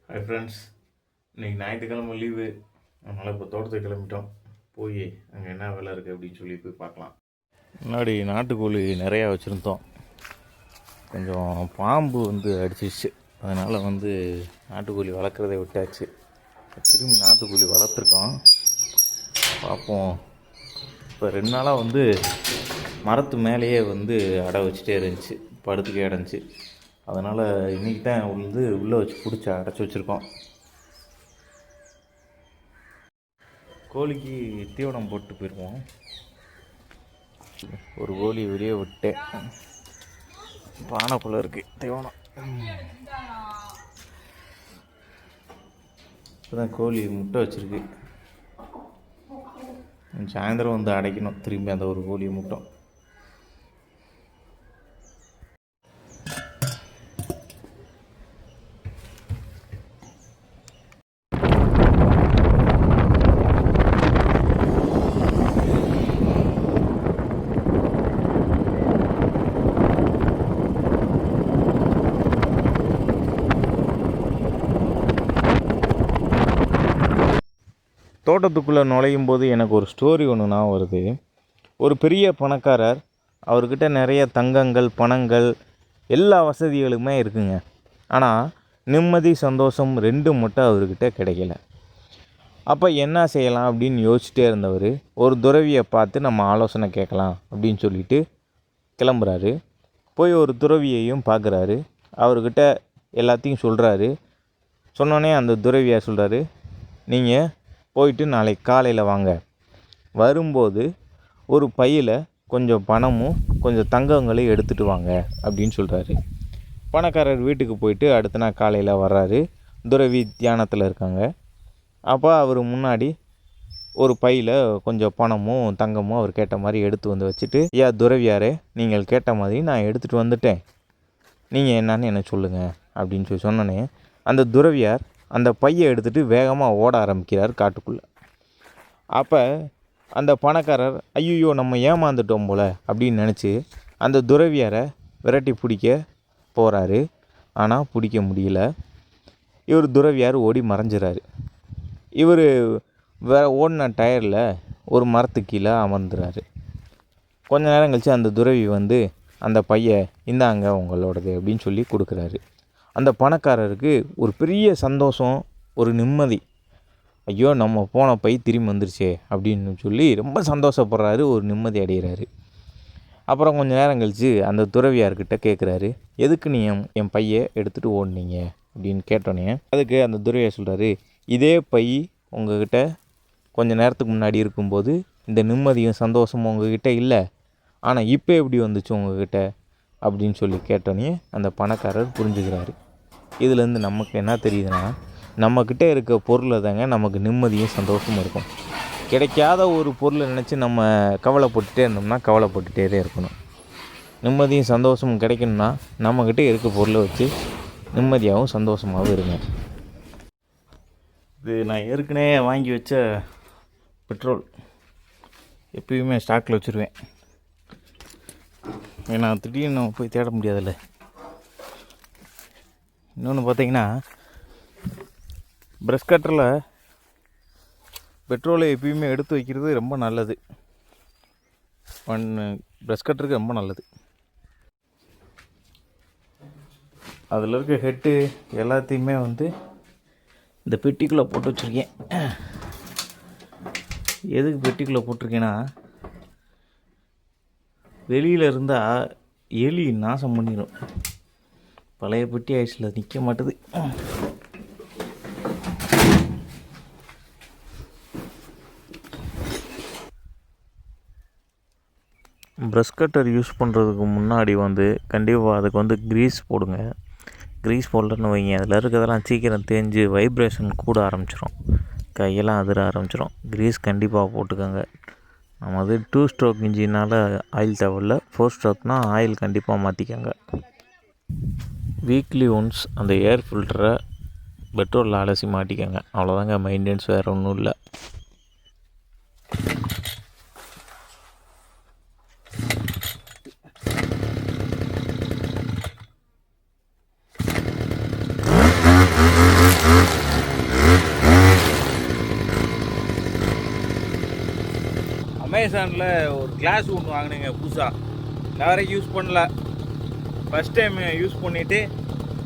Hi friends, இன்றைக்கி ஞாயிற்றுக்கிழமை leave. அதனால் இப்போ தோட்டத்துக்கு கிளம்பிட்டோம். போய் அங்கே என்ன வேலை இருக்குது அப்படின்னு சொல்லி போய் பார்க்கலாம். முன்னாடி நாட்டுக்கோழி நிறையா வச்சுருந்தோம். கொஞ்சம் பாம்பு அடிச்சிச்சு. அதனால் நாட்டுக்கோழி வளர்க்குறதை விட்டாச்சு. திரும்பி நாட்டுக்கோழி வளர்த்துருக்கோம். பார்ப்போம். இப்போ 2 நாளாக மரத்து மேலேயே அடை வச்சுட்டே இருந்துச்சு, படுத்துக்கே இருந்துச்சு. அதனால் இன்றைக்கி தான் உள்ளே வச்சு பிடிச்சி அடைச்சி வச்சுருக்கோம். கோழிக்கு தீவனம் போட்டு போயிடுவோம். ஒரு கோழி வெளியே விட்டேன். பானைக்குள்ளே இருக்குது தீவனம். இப்போதான் கோழி முட்டை வச்சுருக்கு. சாயந்தரம் அடைக்கணும் திரும்பி அந்த ஒரு கோழி முட்டை. தோட்டத்துக்குள்ளே நுழையும் போது எனக்கு ஒரு ஸ்டோரி ஒன்று வருது. ஒரு பெரிய பணக்காரர், அவர்கிட்ட நிறைய தங்கங்கள், பணங்கள், எல்லா வசதிகளுமே இருக்குங்க. ஆனால் நிம்மதி, சந்தோஷம் 2 மட்டும் அவர்கிட்ட கிடைக்கல. அப்போ என்ன செய்யலாம் அப்படின்னு யோசிச்சுட்டே இருந்தவர் ஒரு துறவியை பார்த்து நம்ம ஆலோசனை கேட்கலாம் அப்படின்னு சொல்லிட்டு கிளம்புறாரு. போய் ஒரு துறவியையும் பார்க்குறாரு. அவர்கிட்ட எல்லாத்தையும் சொல்கிறாரு. சொன்னோன்னே அந்த துறவியார் சொல்கிறாரு, நீங்கள் போயிட்டு நாளைக்கு காலையில் வாங்க. வரும்போது ஒரு பையில் கொஞ்சம் பணமும் கொஞ்சம் தங்கங்களையும் எடுத்துகிட்டு வாங்க அப்படின்னு சொல்கிறாரு. பணக்காரர் வீட்டுக்கு போயிட்டு அடுத்த நாள் காலையில் வர்றாரு. துறவி தியானத்தில் இருக்காங்க. அப்போ அவர் முன்னாடி ஒரு பையில் கொஞ்சம் பணமும் தங்கமும் அவர் கேட்ட மாதிரி எடுத்து வச்சுட்டு, ஐயா துறவியாரே, நீங்கள் கேட்ட மாதிரி நான் எடுத்துகிட்டு வந்துட்டேன், நீங்கள் என்னன்னு எனக்கு சொல்லுங்கள் அப்படின்னு சொன்னோன்னே அந்த துறவியார் அந்த பையை எடுத்துகிட்டு வேகமாக ஓட ஆரம்பிக்கிறார் காட்டுக்குள்ளே. அப்போ அந்த பணக்காரர், ஐயோ நம்ம ஏமாந்துட்டோம் போல் அப்படின்னு நினச்சி அந்த துறவியாரை விரட்டி பிடிக்க போகிறாரு. ஆனால் பிடிக்க முடியல. இவர் துறவியார் ஓடி மறைஞ்சிறாரு. இவர் ஓடின டயரில் ஒரு மரத்துக்கு கீழே அமர்ந்துறாரு. கொஞ்ச நேரம் கழித்து அந்த துறவி அந்த பையை இந்தாங்க உங்களோடது அப்படின்னு சொல்லி கொடுக்குறாரு. அந்த பணக்காரருக்கு ஒரு பெரிய சந்தோஷம், ஒரு நிம்மதி. ஐயோ நம்ம போன பை திரும்பி வந்துருச்சே அப்படின்னு சொல்லி ரொம்ப சந்தோஷப்படுறாரு, ஒரு நிம்மதி அடைகிறாரு. அப்புறம் கொஞ்சம் நேரம் கழித்து அந்த துறவியார்கிட்ட கேட்குறாரு, எதுக்கு நீ என் பையை எடுத்துகிட்டு ஓடினீங்க அப்படின்னு கேட்டோன்னே அதுக்கு அந்த துறவியார் சொல்கிறாரு, இதே பை உங்ககிட்ட கொஞ்சம் நேரத்துக்கு முன்னாடி இருக்கும்போது இந்த நிம்மதியும் சந்தோஷமும் உங்ககிட்ட இல்லை, ஆனால் இப்போ எப்படி வந்துச்சு உங்ககிட்ட அப்படின்னு சொல்லி கேட்டோன்னே அந்த பணக்காரர் புரிஞ்சுக்கிறாரு. இதுலேருந்து நமக்கு என்ன தெரியுதுன்னா, நம்மக்கிட்ட இருக்க பொருளை தாங்க நமக்கு நிம்மதியும் சந்தோஷமும் இருக்கும். கிடைக்காத ஒரு பொருளை நினச்சி நம்ம கவலைப்பட்டுட்டே இருந்தோம்னா கவலைப்பட்டுட்டே தான் இருக்கணும். நிம்மதியும் சந்தோஷமும் கிடைக்கணும்னா நம்மக்கிட்ட இருக்க பொருளை வச்சு நிம்மதியாகவும் சந்தோஷமாகவும் இருங்க. இது நான் ஏற்கனவே வாங்கி வச்ச பெட்ரோல். எப்பயுமே ஸ்டாக்கில் வச்சுருவேன். ஏன்னா திடீர்னு நம்ம போய் தேட முடியாதுல்ல. இன்னொன்று பார்த்தீங்கன்னா, ப்ரஷ் கட்டரில் பெட்ரோலை எப்பயுமே எடுத்து வைக்கிறது ரொம்ப நல்லது. ப்ரஷ் கட்டருக்கு ரொம்ப நல்லது. அதில் இருக்க ஹெட்டு எல்லாத்தையுமே இந்த பெட்டிக்குள்ளே போட்டு வச்சுருக்கேன். எதுக்கு பெட்டிக்குள்ளே போட்டிருக்கேன்னா, வெளியில் இருந்தால் எலி நாசம் பண்ணிடும். பழைய பெட்டி ஆயிடுச்சில் நிற்க மாட்டுது. ப்ரஷ் கட்டர் யூஸ் பண்ணுறதுக்கு முன்னாடி கண்டிப்பாக அதுக்கு க்ரீஸ் போடுங்க. க்ரீஸ் போடலன்னு வைங்க, அதில் இருக்கிறதெல்லாம் சீக்கிரம் தேஞ்சு வைப்ரேஷன் கூட ஆரம்பிச்சிடும், கையெல்லாம் அதிர ஆரம்பிச்சிடும். க்ரீஸ் கண்டிப்பாக போட்டுக்கோங்க. நம்ம 2 ஸ்ட்ரோக் இன்ஜினால் ஆயில் தேவையில்ல. 4 ஸ்ட்ரோக்னால் ஆயில் கண்டிப்பாக மாற்றிக்கோங்க. வீக்லி ஒன்ஸ் அந்த ஏர் ஃபில்டரை பெட்ரோலில் அலசி மாட்டிக்கோங்க. அவ்வளோதாங்க மெயின்டெனன்ஸ், வேறு ஒன்றும் இல்லை. அமேசானில் ஒரு கிளாஸ் ஒன்று வாங்கினேங்க புதுசாக. நான் வரைக்கும் யூஸ் பண்ணல, ஃபஸ்ட் டைம் யூஸ் பண்ணிவிட்டு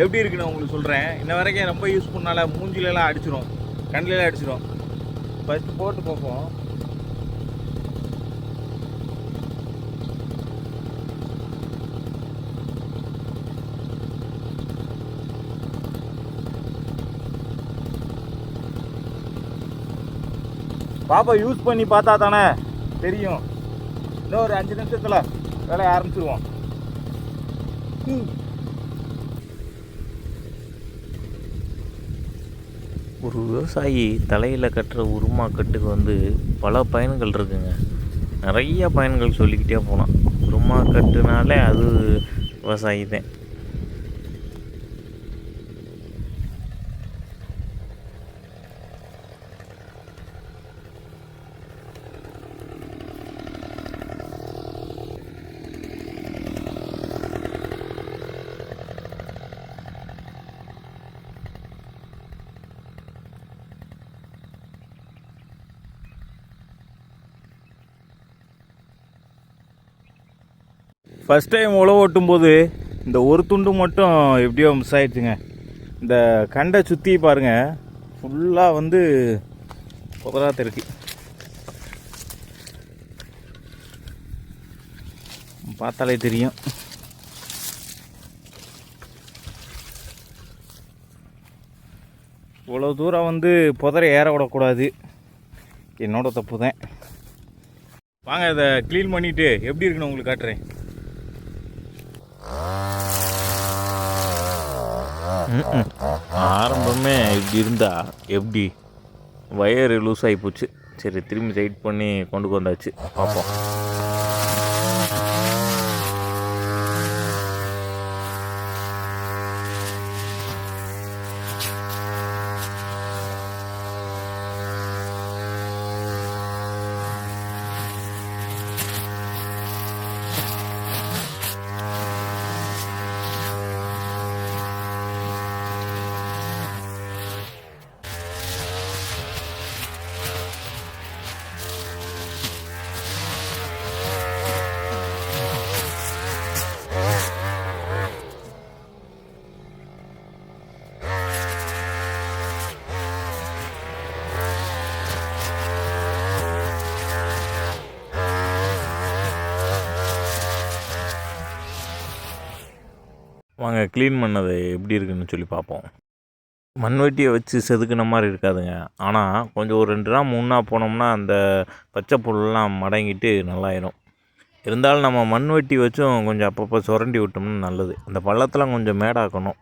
எப்படி இருக்குன்னு உங்களுக்கு சொல்கிறேன். இன்ன வரைக்கும் ரொம்ப யூஸ் பண்ணால மூஞ்சிலெலாம் அடிச்சிடும், கண்ணிலலாம் அடிச்சிடும். ஃபஸ்ட்டு போட்டு பார்ப்போம். பாப்பா யூஸ் பண்ணி பார்த்தா தானே தெரியும். இன்னும் ஒரு 5 நிமிஷத்தில் வேலையை ஆரம்பிச்சிருவோம். ஒரு விவசாயி தலையில் கட்டுற உருமா கட்டுக்கு வந்து பல பயன்கள் இருக்குங்க. நிறைய பயன்கள் சொல்லிக்கிட்டே போகலாம். உருமா கட்டுனாலே அது விவசாயி தான். ஃபஸ்ட் டைம் உழவு ஓட்டும்போது இந்த ஒரு துண்டு மட்டும் எப்படியோ மிஸ் ஆகிடுச்சுங்க. இந்த கண்டை சுற்றி பாருங்கள், ஃபுல்லாக வந்து புதராக இருக்கு. பார்த்தாலே தெரியும். இவ்வளோ தூரம் வந்து புதரை ஏற விடக்கூடாது, என்னோட தப்பு தான். வாங்க இதை க்ளீன் பண்ணிவிட்டு எப்படி இருக்குன்னு உங்களுக்கு காட்டுறேன். ஆரம்பமே இப்படி இருந்தா எப்படி, வயர் லூஸ் ஆகி போச்சு. சரி, திரும்பி டைட் பண்ணி கொண்டு வந்தாச்சு, பார்ப்போம். வாங்க க்ளீன் பண்ணது எப்படி இருக்குன்னு சொல்லி பார்ப்போம். மண்வெட்டியை வச்சு செதுக்கின மாதிரி இருக்காதுங்க. ஆனால் கொஞ்சம் ஒரு 2 நாள் 3 நாள் போனோம்னா அந்த பச்சை புல்லாம் மடங்கிட்டு நல்லாயிரும். இருந்தாலும் நம்ம மண்வெட்டி வச்சும் கொஞ்சம் அப்பப்போ சுரண்டி விட்டோம்னா நல்லது. அந்த பள்ளத்தெலாம் கொஞ்சம் மேடாக்கணும்,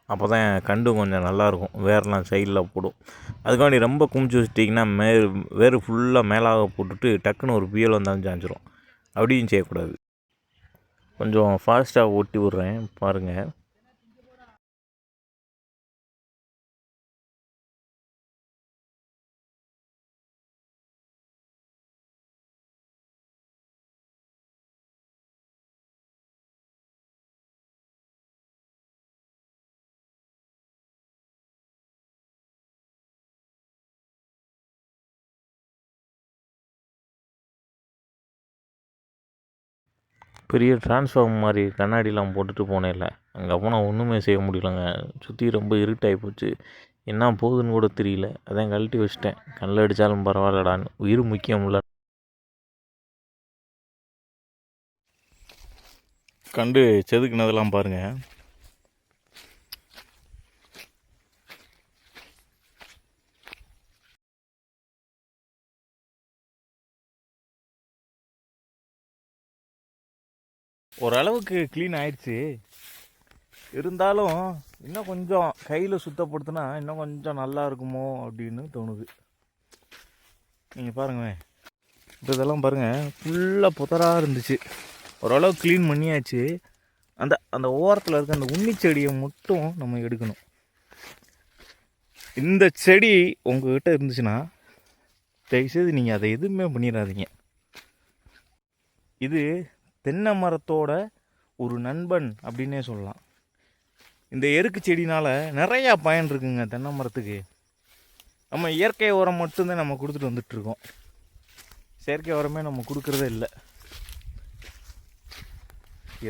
அப்போ தான் கண்டு கொஞ்சம் நல்லாயிருக்கும். வேர்லாம் சைடில் போடும். அதுக்காண்டி ரொம்ப குமிச்சு வச்சிட்டிங்கன்னா வேர் ஃபுல்லாக மேலாக போட்டுட்டு டக்குன்னு ஒரு புயல் வந்தாலும் சாஞ்சிரும். அப்படியும் செய்யக்கூடாது. கொஞ்சம் ஃபாஸ்ட்டாக ஓட்டி விட்றேன் பாருங்கள். பெரிய டிரான்ஸ்ஃபார்மர் மாதிரி கண்ணாடிலாம் போட்டுட்டு போனேன்ல, அங்கே போனால் ஒன்றுமே செய்ய முடியலங்க. சுற்றி ரொம்ப இருட்டாகி போச்சு, என்ன போகுதுன்னு கூட தெரியல. அதான் கழட்டி வச்சிட்டேன். கண்ணில் அடித்தாலும் பரவாயில்லடான்னு, உயிர் முக்கியமில்ல. கண்டு செதுக்குனதெல்லாம் பாருங்கள். ஓரளவுக்கு க்ளீன் ஆயிடுச்சு. இருந்தாலும் இன்னும் கொஞ்சம் கையில் சுத்தப்படுத்தினா இன்னும் கொஞ்சம் நல்லா இருக்குமோ அப்படின்னு தோணுது. நீங்கள் பாருங்களேன், இப்போ இதெல்லாம் பாருங்கள், ஃபுல்லாக புதராக இருந்துச்சு. ஓரளவு க்ளீன் பண்ணியாச்சு. அந்த அந்த ஓரத்தில் இருக்க அந்த உண்ணி செடியை மட்டும் நம்ம எடுக்கணும். இந்த செடி உங்கள்கிட்ட இருந்துச்சுன்னா தயவுசெய்து நீங்கள் அதை எதுவுமே பண்ணிடாதீங்க. இது தென்னை மரத்தோட ஒரு நண்பன் அப்படின்னே சொல்லலாம். இந்த எருக்கு செடினால் நிறையா பயன் இருக்குங்க தென்னை மரத்துக்கு. நம்ம இயற்கை உரம் மட்டும்தான் நம்ம கொடுத்துட்டு வந்துட்டுருக்கோம். செயற்கை உரமே நம்ம கொடுக்குறதே இல்லை.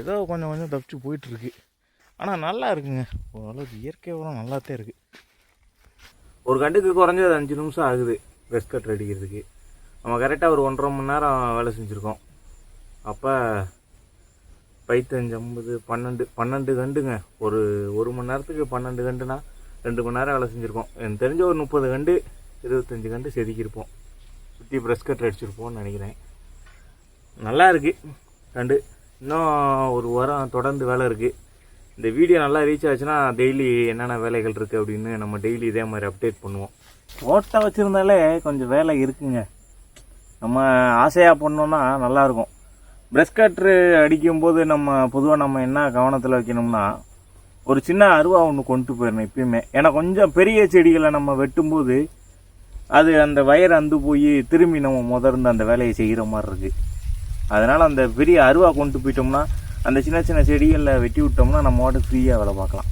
ஏதோ கொஞ்சம் கொஞ்சம் தப்பிச்சு போயிட்டுருக்கு. ஆனால் நல்லா இருக்குங்க, ஓரளவுக்கு இயற்கை உரம் நல்லாத்தான் இருக்குது. ஒரு கண்டுக்கு குறைஞ்சது 5 நிமிஷம் ஆகுது ப்ரெஷ் கட்டர் அடிக்கிறதுக்கு. நம்ம கரெக்டாக ஒரு 1.5 மணி நேரம் வேலை செஞ்சுருக்கோம். அப்போ 5, 5, 50, 12 கண்டுங்க. ஒரு மணி நேரத்துக்கு 12 கண்டுனா 2 மணி நேரம் வேலை செஞ்சுருக்கோம். எனக்கு தெரிஞ்ச ஒரு 30 கண்டு 25 கண்டு செதுக்கியிருப்போம். சுற்றி ப்ரெஷ் கட்டர் அடிச்சிருப்போம்னு நினைக்கிறேன். நல்லா இருக்குது கண்டு. இன்னும் ஒரு வாரம் தொடர்ந்து வேலை இருக்குது. இந்த வீடியோ நல்லா ரீச் ஆச்சுன்னா டெய்லி என்னென்ன வேலைகள் இருக்குது அப்படின்னு நம்ம டெய்லி இதே மாதிரி அப்டேட் பண்ணுவோம். தோட்டம் வச்சுருந்தாலே கொஞ்சம் வேலை இருக்குங்க. நம்ம ஆசையாக பண்ணோன்னா நல்லாயிருக்கும். ப்ரெஷ் கட்ரு அடிக்கும்போது பொதுவாக நம்ம என்ன கவனத்தில் வைக்கணும்னா, ஒரு சின்ன அருவா ஒன்று கொண்டு போயிடணும் எப்பயுமே. ஏன்னா கொஞ்சம் பெரிய செடிகளை நம்ம வெட்டும்போது அது அந்த வயர் அந்து போய் திரும்பி நம்ம முதர்ந்து அந்த வேலையை செய்கிற மாதிரி இருக்குது. அதனால் அந்த பெரிய அருவா கொண்டு போயிட்டோம்னா அந்த சின்ன சின்ன செடிகளில் வெட்டி விட்டோம்னா நம்ம வாட்டுக்கு ஃப்ரீயாக வேலை பார்க்கலாம்.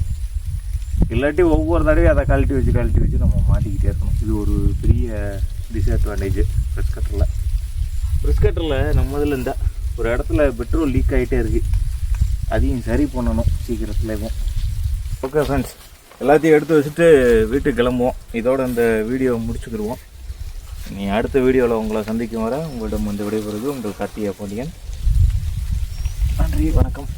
இல்லாட்டி ஒவ்வொரு தடவையும் அதை கழட்டி வச்சு நம்ம மாட்டிக்கிட்டே இருக்கணும். இது ஒரு பெரிய டிஸ்அட்வான்டேஜ் ப்ரெஷ் கட்டரில். ப்ரெஷ் கட்டரில் நம்ம இதில் இந்த ஒரு இடத்துல பெட்ரோல் லீக் ஆகிட்டே இருக்குது. அதையும் சரி பண்ணணும் சீக்கிரத்தில். ஓகே ஃப்ரெண்ட்ஸ், எல்லாத்தையும் எடுத்து வச்சுட்டு வீட்டுக்கு கிளம்புவோம். இதோட இந்த வீடியோவை முடிச்சுக்கிடுவோம். நீ அடுத்த வீடியோவில் உங்களை சந்திக்கும் வர உங்களிடம் வந்து விடைபெறுவது உங்கள் கார்த்திகா பாண்டியன். நன்றி, வணக்கம்.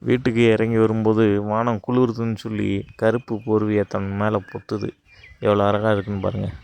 வீட்டுக்கு இறங்கி வரும்போது வானம் குளிருதுன்னு சொல்லி கருப்பு போர்வையை தன் மேலே பொத்துது. எவ்வளோ அழகாக இருக்குன்னு பாருங்கள்.